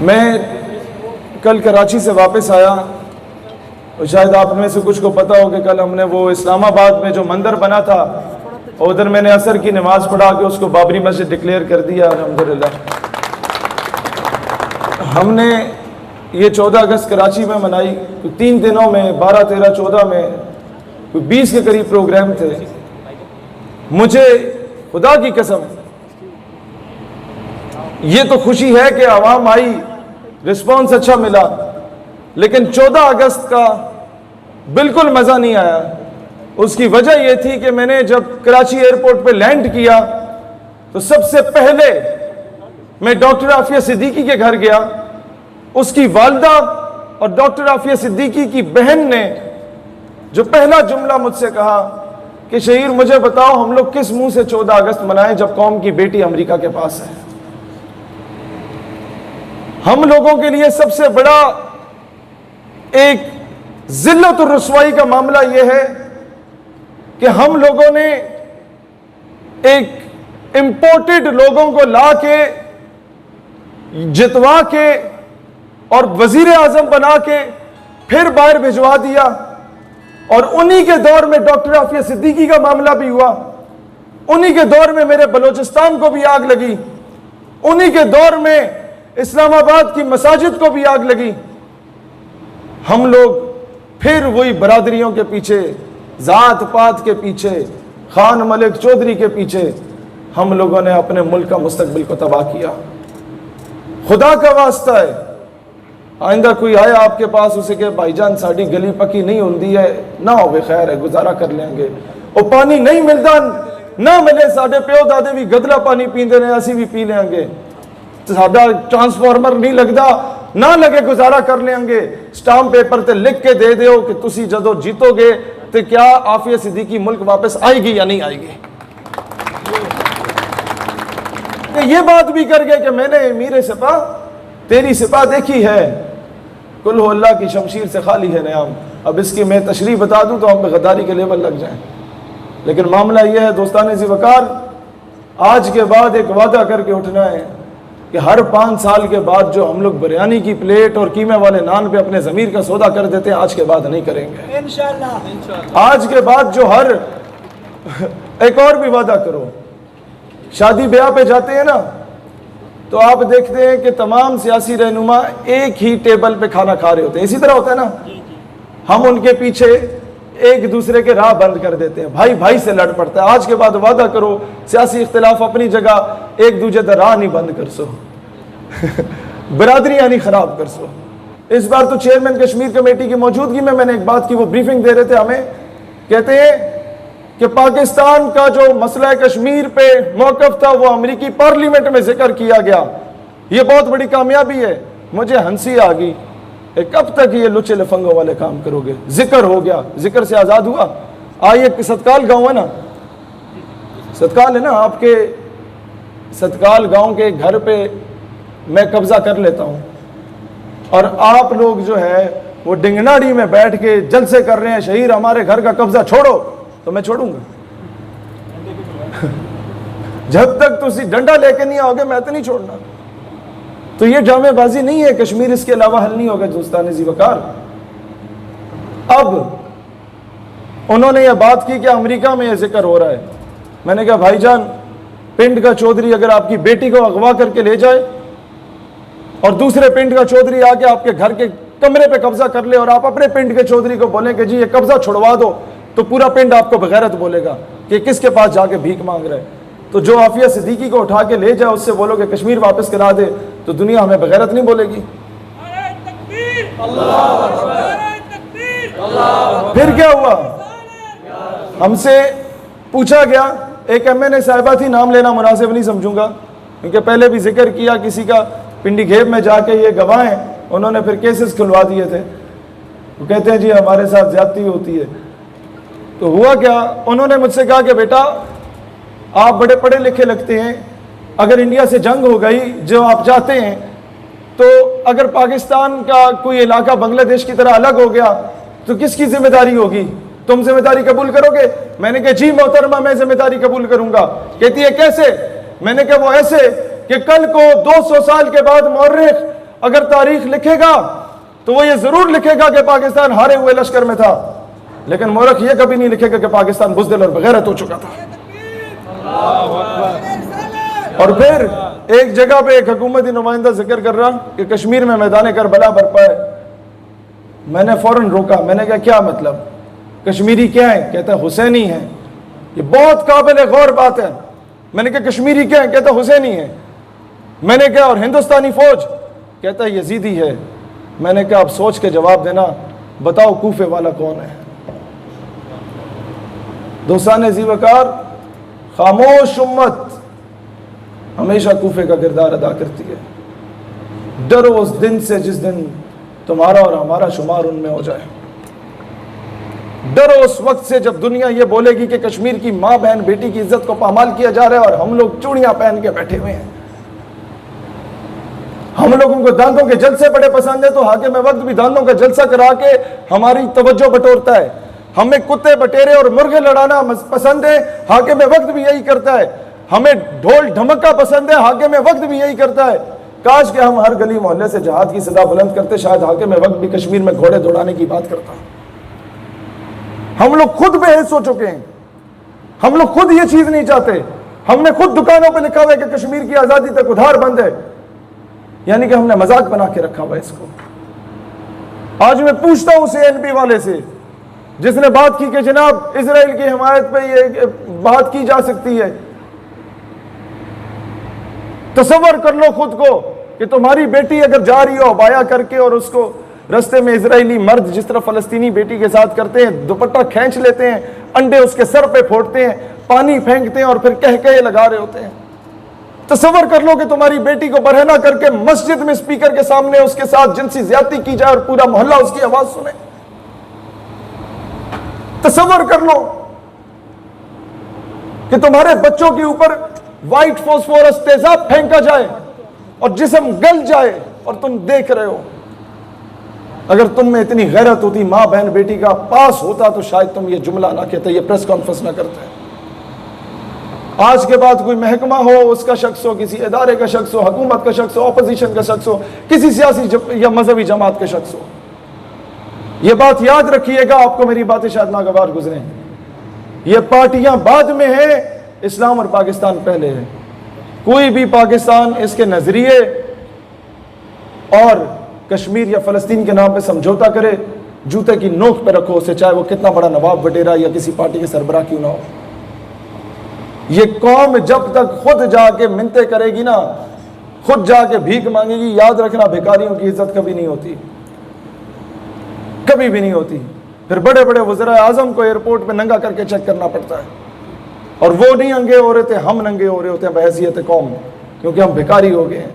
मैं कल कराची से वापस आया और शायद आप में से कुछ को पता हो कि कल हमने वो इस्लामाबाद में जो मंदिर बना था उधर मैंने असर की नमाज पढ़ा के उसको बाबरी मस्जिद डिक्लेयर कर दिया। अल्हम्दुलिल्लाह हमने ये 14 अगस्त कराची में मनाई। तो 3 दिनों में 12, 13, 14 में कोई 20 के करीब प्रोग्राम थे। मुझे खुदा की कसम ये तो खुशी है कि आवाम आई, रिस्पांस अच्छा मिला, लेकिन 14 अगस्त का बिल्कुल मज़ा नहीं आया। उसकी वजह यह थी कि मैंने जब कराची एयरपोर्ट पे लैंड किया तो सबसे पहले मैं डॉक्टर आफिया सिद्दीकी के घर गया। उसकी वालदा और डॉक्टर आफिया सिद्दीकी की बहन ने जो पहला जुमला मुझसे कहा कि शहीर मुझे बताओ हम लोग किस मुंह से 14 अगस्त मनाएं जब कौम की बेटी अमेरिका के पास है। हम लोगों के लिए सबसे बड़ा एक जिल्लत और रुसवाई का मामला यह है कि हम लोगों ने एक इंपोर्टेड लोगों को ला के जितवा के और वजीर आजम बना के फिर बाहर भिजवा दिया। और उन्हीं के दौर में डॉक्टर आफिया सिद्दीकी का मामला भी हुआ। उन्हीं के दौर में मेरे बलोचिस्तान को भी आग लगी। उन्हीं के दौर में इस्लामाबाद की मसाजिद को भी आग लगी। हम लोग फिर वही बरादरियों के पीछे, जात पात के पीछे, खान मलिक चौधरी के पीछे हम लोगों ने अपने मुल्क का मुस्तकबिल को तबाह किया। खुदा का वास्ता है, आइंदा कोई आया आपके पास उसे के भाईजान साड़ी गली पकी नहीं होती है ना हो खैर है, गुजारा कर लेंगे। और पानी नहीं मिलता ना मिले, साढ़े प्यो दादे भी गदला पानी पीते रहे, असी भी पी लेंगे। साडा ट्रांसफार्मर नहीं लगता ना लगे, गुजारा कर लेंगे। स्टाम्प पेपर ते लिख के दे दो कि तुसी जदों जीतोगे तो क्या आफिया सिद्दीकी मुल्क वापस आएगी या नहीं आएगी। ये बात भी कर गए कि मैंने मीरे सिपा तेरी सिपा देखी है, कुल हो अल्लाह की शमशीर से खाली है नयाम। अब इसकी मैं तशरीह बता दूं तो हम पे गद्दारी के लेवल लग जाए। लेकिन मामला यह है दोस्तान ज़िवकार, आज के बाद एक वादा करके उठना है कि हर 5 साल के बाद जो हम लोग बिरयानी की प्लेट और कीमे वाले नान पे अपने ज़मीर का सौदा कर देते हैं, आज के बाद नहीं करेंगे इंशाअल्लाह। आज के बाद जो हर एक और भी वादा करो, शादी ब्याह पे जाते हैं ना तो आप देखते हैं कि तमाम सियासी रहनुमा एक ही टेबल पे खाना खा रहे होते हैं। इसी तरह होता है ना, हम उनके पीछे एक दूसरे के राह बंद कर देते हैं, भाई भाई से लड़ पड़ता है। आज के बाद वादा करो सियासी इख्तिलाफ अपनी जगह, एक दूसरे का राह नहीं बंद कर सो बरादरियां नहीं खराब कर सो। इस बार तो चेयरमैन कश्मीर कमेटी की मौजूदगी में मैंने एक बात की, वो ब्रीफिंग दे रहे थे हमें, कहते हैं कि पाकिस्तान का जो मसला कश्मीर पे मौकफ था वो अमेरिकी पार्लियामेंट में जिक्र किया गया। ये बहुत बड़ी कामयाबी है। मुझे हंसी आ गई, कब तक ये लुचे लफंगों वाले काम करोगे। जिक्र हो गया, जिक्र से आज़ाद हुआ। आइए सतकाल गाँव है ना, सतकाल है ना, आपके सतकाल गांव के घर पे मैं कब्जा कर लेता हूं और आप लोग जो है वो डिंगनाड़ी में बैठ के जलसे कर रहे हैं, शहीर हमारे घर का कब्जा छोड़ो, तो मैं छोड़ूंगा जब तक तुसी डंडा लेके नहीं आओगे मैं तो नहीं छोड़ना। तो ये ड्रामेबाजी नहीं है, कश्मीर इसके अलावा हल नहीं होगा दोस्तान ज़िवकार। अब उन्होंने ये बात की कि अमेरिका में यह जिक्र हो रहा है। मैंने कहा भाईजान, पिंड का चौधरी अगर आपकी बेटी को अगवा करके ले जाए और दूसरे पिंड का चौधरी आके आपके घर के कमरे पे कब्जा कर ले और आप अपने पिंड के चौधरी को बोलें कि जी ये कब्जा छुड़वा दो, तो पूरा पिंड आपको बगैरत बोलेगा कि किसके पास जाके भीख मांग रहे हैं। तो जो आफिया सिद्दीकी को उठा के ले जाए उससे बोलो कि कश्मीर वापस करा दे, तो दुनिया हमें बगैरत नहीं बोलेगी। फिर क्या हुआ, हमसे पूछा गया, एक MNA साहिबा थी, नाम लेना मुनासिब नहीं समझूंगा क्योंकि पहले भी जिक्र किया, किसी का पिंडी घेब में जाके ये गवाह हैं, उन्होंने फिर केसेस खुलवा दिए थे। वो कहते हैं जी हमारे साथ ज्यादती होती है। तो हुआ क्या, उन्होंने मुझसे कहा कि बेटा आप बड़े पढ़े लिखे लगते हैं, अगर इंडिया से जंग हो गई जो आप चाहते हैं, तो अगर पाकिस्तान का कोई इलाका बांग्लादेश की तरह अलग हो गया तो किसकी जिम्मेदारी होगी, तुम जिम्मेदारी कबूल करोगे? मैंने कहा जी मोहतरमा मैं जिम्मेदारी कबूल करूंगा। कहती है कैसे? मैंने कहा वो ऐसे कि कल को 200 साल के बाद मौर्रिख अगर तारीख लिखेगा तो वो ये जरूर लिखेगा कि पाकिस्तान हारे हुए लश्कर में था, लेकिन मोरख ये कभी नहीं लिखेगा कि पाकिस्तान बुज़दिल और बगैरत हो चुका था। और फिर एक जगह पे एक हुकूमती नुमाइंदा जिक्र कर रहा कि कश्मीर में मैदान करबला बरपा है। मैंने फौरन रोका, मैंने कहा क्या मतलब, कश्मीरी क्या है? कहता है हुसैनी है। ये बहुत काबिल गौर बात है। मैंने कहा कश्मीरी क्या है? कहता हुसैनी है। मैंने कहा और हिंदुस्तानी फौज? कहता है यजीदी है। मैंने कहा आप सोच के जवाब देना, बताओ कूफे वाला कौन है? दोस्तान ज़ीवकार, खामोश उम्मत हमेशा कूफे का किरदार अदा करती है। डरो उस दिन से जिस दिन तुम्हारा और हमारा शुमार उनमें हो जाए। डरो उस वक्त से जब दुनिया ये बोलेगी कि कश्मीर की मां बहन बेटी की इज्जत को पामाल किया जा रहा है और हम लोग चूड़ियां पहन के बैठे हुए हैं। हम लोगों को दांतों के जलसे बड़े पसंद है, तो हाकिम वक्त भी दांतों का जलसा करा के हमारी तवज्जो बटोरता है। हमें कुत्ते बटेरे और मुर्गे लड़ाना पसंद है, हाकिम वक्त भी यही करता है। हमें ढोल ढमक्का पसंद है, हाकिम वक्त भी यही करता है। काश कि हम हर गली मोहल्ले से जहाद की सदा बुलंद करते, शायद हाकिम वक्त भी कश्मीर में घोड़े दौड़ाने की बात करता। हम लोग खुद बेहस हो चुके हैं, हम लोग खुद ये चीज नहीं चाहते। हमने खुद दुकानों पे लिखा हुआ है कि कश्मीर की आजादी तक उधार बंद है, यानी कि हमने मजाक बना के रखा हुआ है इसको। आज मैं पूछता हूं CNP वाले से, जिसने बात की कि जनाब इजराइल की हिमायत पे ये बात की जा सकती है, तसव्वुर कर लो खुद को कि तुम्हारी बेटी अगर जा रही हो बाया करके और उसको रास्ते में इजरायली मर्द जिस तरह फलस्तीनी बेटी के साथ करते हैं, दुपट्टा खींच लेते हैं, अंडे उसके सर पे फोड़ते हैं, पानी फेंकते हैं और फिर कह कहे लगा रहे होते हैं। तसव्वुर कर लो कि तुम्हारी बेटी को बरहना करके मस्जिद में स्पीकर के सामने उसके साथ जिनसी ज्यादती की जाए और पूरा मोहल्ला उसकी आवाज सुने। तसव्वुर कर लो कि तुम्हारे बच्चों के ऊपर व्हाइट फास्फोरस तेजाब फेंका जाए और जिस्म गल जाए और तुम देख रहे हो। अगर तुम में इतनी गैरत होती, मां बहन बेटी का पास होता, तो शायद तुम ये जुमला ना कहते, ये प्रेस कॉन्फ्रेंस ना करते। आज के बाद कोई महकमा हो, उसका शख्स हो, किसी इदारे का शख्स हो, हुकूमत का शख्स हो, ऑपोजिशन का शख्स हो, किसी सियासी या मजहबी जमात का शख्स हो, यह बात याद रखिएगा। आपको मेरी बातें शायद नागवार गुजरे, ये पार्टियां बाद में है, इस्लाम और पाकिस्तान पहले है। कोई भी पाकिस्तान इसके नजरिए और कश्मीर या फलस्तीन के नाम पे समझौता करे, जूते की नोक पे रखो उसे, चाहे वो कितना बड़ा नवाब वडेरा या किसी पार्टी के सरबराह क्यों ना हो। ये कौम जब तक खुद जाके मिन्नतें करेगी ना, खुद जाके भीख मांगेगी, याद रखना भिखारियों की इज्जत कभी नहीं होती, कभी भी नहीं होती। फिर बड़े बड़े वज़ीर आज़म को एयरपोर्ट पे नंगा करके चेक करना पड़ता है, और वो नहीं नंगे हो रहे थे, हम नंगे हो रहे होते हैं बहैसियत कौम, क्योंकि हम भिखारी हो गए हैं।